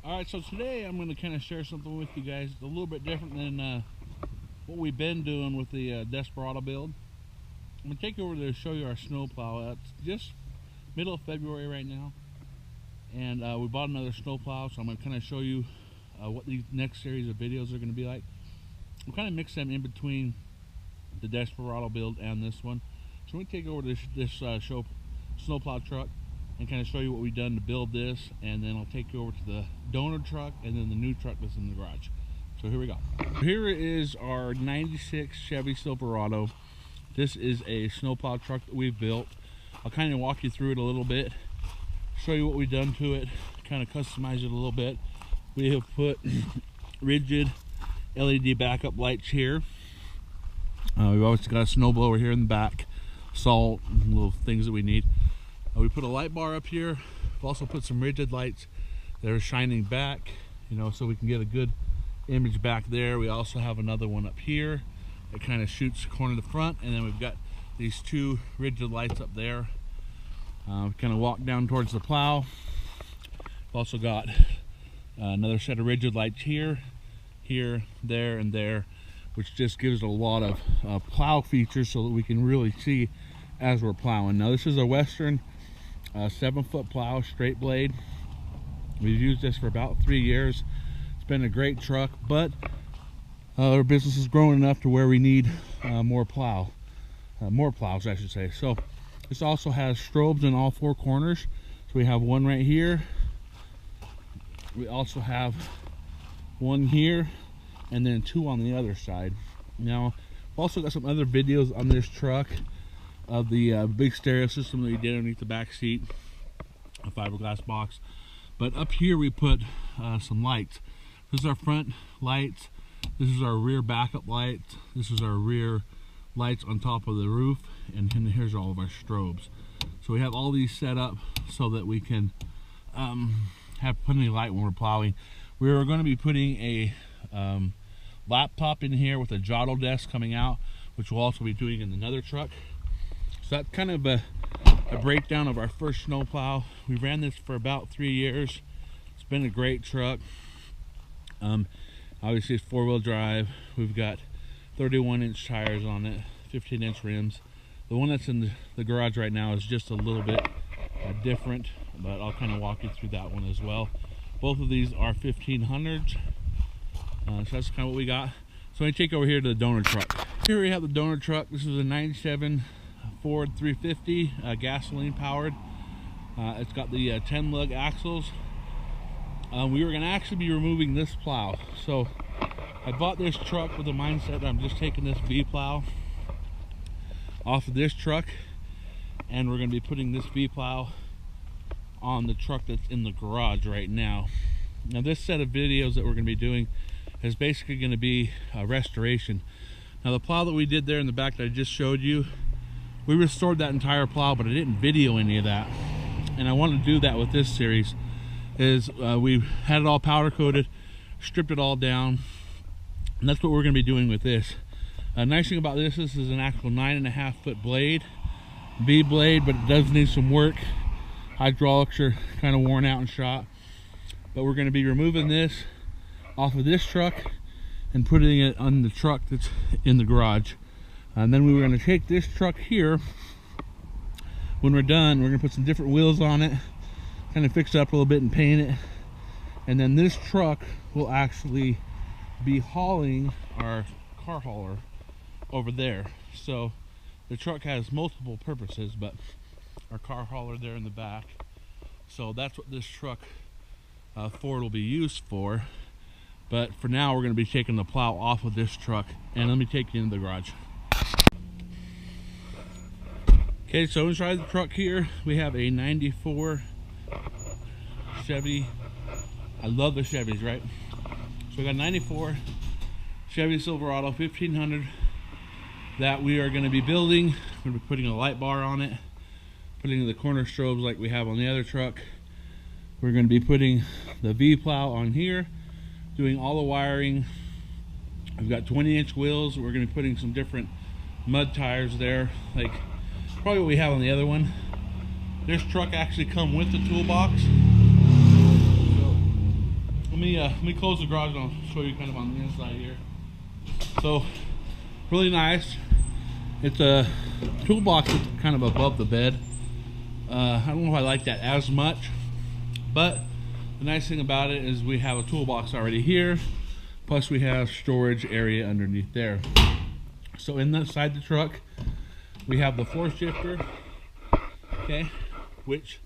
Alright, so today I'm going to kind of share something with you guys a little bit different than what we've been doing with the Desperado build. I'm going to take you over to show you our snowplow. It's just middle of February right now, and we bought another snowplow, so I'm going to kind of show you what these next series of videos are going to be like. We'll kind of mix them in between the Desperado build and this one. So I'm going to take over this snowplow truck and kind of show you what we've done to build this, and then I'll take you over to the donor truck and then the new truck that's in the garage. So here we go. Here is our 96 Chevy Silverado. This is a snowplow truck that we've built. I'll kind of walk you through it a little bit, show you what we've done to it, kind of customize it a little bit. We have put rigid LED backup lights here. We've always got a snow blower here in the back, salt, and little things that we need. We put a light bar up here. We've also put some rigid lights that are shining back, you know, so we can get a good image back there. We also have another one up here that kind of shoots the corner of the front, and then we've got these two rigid lights up there. We kind of walk down towards the plow. We've also got another set of rigid lights here, there, and there, which just gives it a lot of plow features so that we can really see as we're plowing. Now this is a Western 7-foot plow, straight blade. We've used this for about 3 years. It's been a great truck, but our business is growing enough to where we need more plows, I should say. So this also has strobes in all 4 corners. So we have one right here. We also have one here, and then 2 on the other side. Now, I've also got some other videos on this truck of the big stereo system that we did underneath the back seat, a fiberglass box. But up here we put some lights. This is our front lights. This is our rear backup lights. This is our rear lights on top of the roof, and here's all of our strobes. So we have all these set up so that we can have plenty of light when we're plowing. We are going to be putting a laptop in here with a Jotto desk coming out, which we'll also be doing in another truck. So that's kind of a breakdown of our first snowplow. We ran this for about 3 years. It's been a great truck. Obviously it's 4-wheel drive. We've got 31-inch tires on it, 15-inch rims. The one that's in the garage right now is just a little bit different, but I'll kind of walk you through that one as well. Both of these are 1500s. So that's kind of what we got. So I take over here to the donor truck. Here we have the donor truck. This is a 97 Ford 350, gasoline powered. It's got the 10 lug axles. We were going to actually be removing this plow. So I bought this truck with the mindset that I'm just taking this V-plow off of this truck, and we're going to be putting this V-plow on the truck that's in the garage right now. Now this set of videos that we're going to be doing is basically going to be a restoration. Now the plow that we did there in the back that I just showed you, we restored that entire plow, but I didn't video any of that. And I want to do that with this series. We had it all powder coated, stripped it all down, and that's what we're going to be doing with this. Nice thing about this is an actual 9.5-foot blade, V blade, but it does need some work. Hydraulics are kind of worn out and shot, but we're going to be removing this off of this truck and putting it on the truck that's in the garage. And then we were going to take this truck here. When we're done, we're going to put some different wheels on it, kind of fix it up a little bit and paint it. And then this truck will actually be hauling our car hauler over there. So the truck has multiple purposes, but our car hauler there in the back. So that's what this truck Ford will be used for. But for now, we're going to be taking the plow off of this truck. And let me take you into the garage. Okay, so inside the truck here, we have a 94 Chevy. I love the Chevys, right? So we got a 94 Chevy Silverado 1500 that we are going to be building. We're going to be putting a light bar on it, putting the corner strobes like we have on the other truck. We're going to be putting the V-plow on here, doing all the wiring. We've got 20-inch wheels. We're going to be putting some different mud tires there, like probably what we have on the other one. This truck actually come with the toolbox. So let me close the garage and I'll show you kind of on the inside here. So really nice. It's a toolbox that's kind of above the bed. I don't know if I like that as much, but the nice thing about it is we have a toolbox already here, plus we have storage area underneath there. So inside the truck we have the floor shifter, okay, which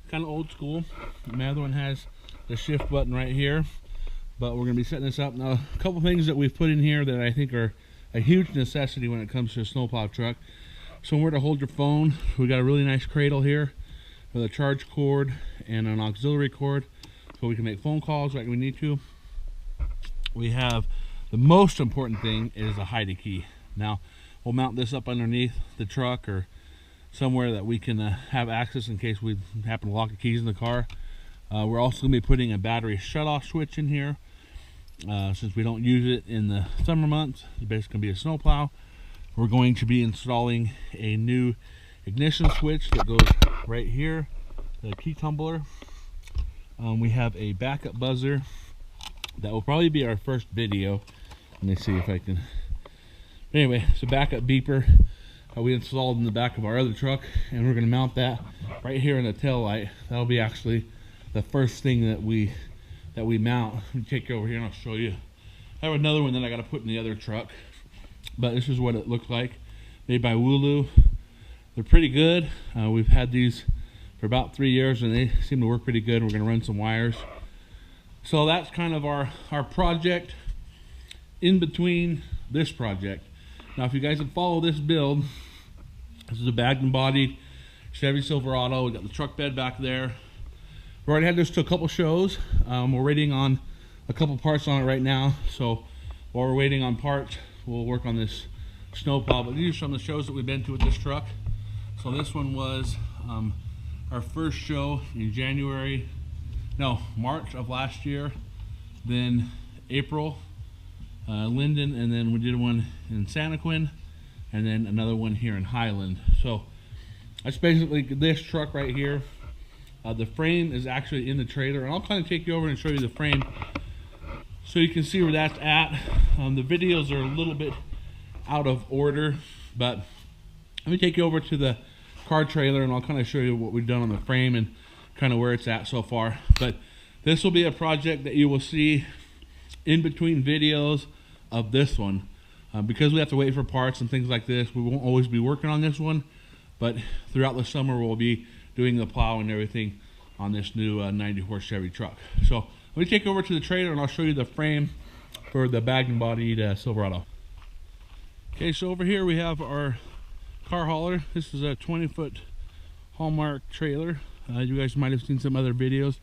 kind of old school. My other one has the shift button right here, but we're going to be setting this up now. A couple things that we've put in here that I think are a huge necessity when it comes to a snowplow truck. Somewhere to hold your phone. We got a really nice cradle here with a charge cord and an auxiliary cord, so we can make phone calls like we need to. We have the most important thing is a hidey key. Now we'll mount this up underneath the truck or somewhere that we can have access in case we happen to lock the keys in the car. We're also going to be putting a battery shut-off switch in here. Since we don't use it in the summer months, it's basically going to be a snowplow. We're going to be installing a new ignition switch that goes right here, the key tumbler. We have a backup buzzer that will probably be our first video. Let me see if I can. Anyway, it's a backup beeper we installed in the back of our other truck, and we're going to mount that right here in the tail light. That'll be actually the first thing that we mount. Let me take you over here and I'll show you. I have another one that I got to put in the other truck, but this is what it looks like, made by Wooloo. They're pretty good. We've had these for about 3 years and they seem to work pretty good. We're going to run some wires. So that's kind of our project in between this project. Now if you guys have followed this build, this is a bagged and bodied Chevy Silverado. We got the truck bed back there. We already had this to a couple shows. We're waiting on a couple parts on it right now. So while we're waiting on parts, we'll work on this snowplow. But these are some of the shows that we've been to with this truck. So this one was our first show in March of last year. Then April, Linden, and then we did one in Santaquin, and then another one here in Highland. So that's basically this truck right here. The frame is actually in the trailer, and I'll kind of take you over and show you the frame so you can see where that's at. The videos are a little bit out of order, but let me take you over to the car trailer and I'll kind of show you what we've done on the frame and kind of where it's at so far. But this will be a project that you will see in between videos of this one. Because we have to wait for parts and things like this, we won't always be working on this one, but throughout the summer we'll be doing the plow and everything on this new 90-horse Chevy truck. So let me take you over to the trailer and I'll show you the frame for the bagged and bodied Silverado. Okay, so over here we have our car hauler. This is a 20-foot Hallmark trailer. You guys might have seen some other videos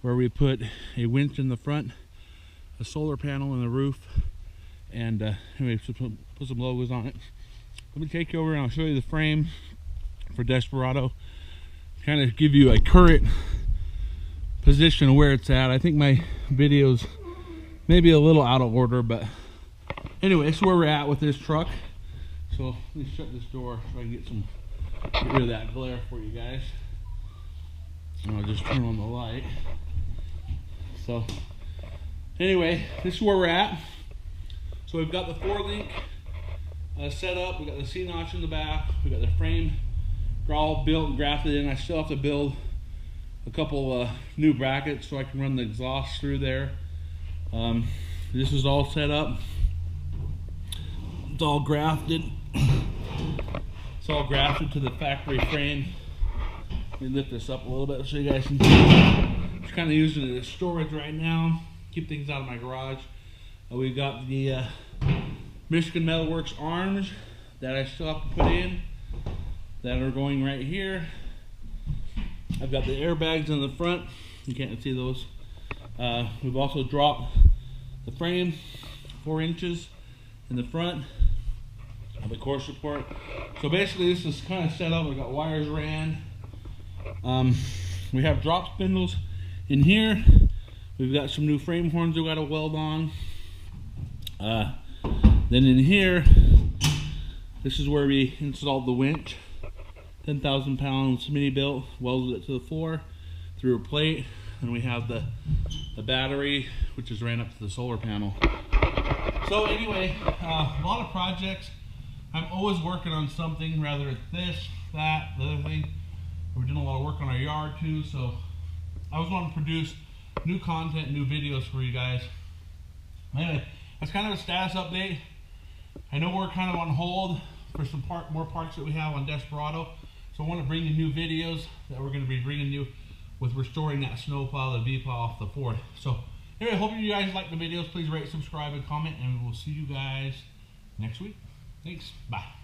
where we put a winch in the front, a solar panel in the roof, and anyway, put some logos on it. Let me take you over and I'll show you the frame for Desperado. Kind of give you a current position of where it's at. I think my videos may be a little out of order, but anyway, this is where we're at with this truck. So let me shut this door so I can get rid of that glare for you guys. And I'll just turn on the light. So anyway, this is where we're at. So we've got the 4-link set up. We got the C-notch in the back. We got the frame all built and grafted in. I still have to build a couple new brackets so I can run the exhaust through there. This is all set up. It's all grafted. It's all grafted to the factory frame. Let me lift this up a little bit so you guys can see. I'm just kind of using it as storage right now. Keep things out of my garage. We've got the Michigan Metal Works arms that I still have to put in that are going right here. I've got the airbags in the front. You can't see those. We've also dropped the frame 4 inches in the front of the core support. So basically this is kind of set up. We've got wires ran. We have drop spindles in here. We've got some new frame horns we've got to weld on. Then in here, this is where we installed the winch. 10,000 pounds mini built, welded it to the floor through a plate, and we have the battery which is ran up to the solar panel. So anyway, a lot of projects. I'm always working on something, rather it's this, that, the other thing. We're doing a lot of work on our yard too, so I was wanting to produce new content, new videos for you guys. Anyway, that's kind of a status update. I know we're kind of on hold for some more parts that we have on Desperado, so I want to bring you new videos that we're going to be bringing you with restoring that snowplow, the V-plow off the Ford. So anyway, hope you guys like the videos. Please rate, subscribe, and comment, and we will see you guys next week. Thanks. Bye.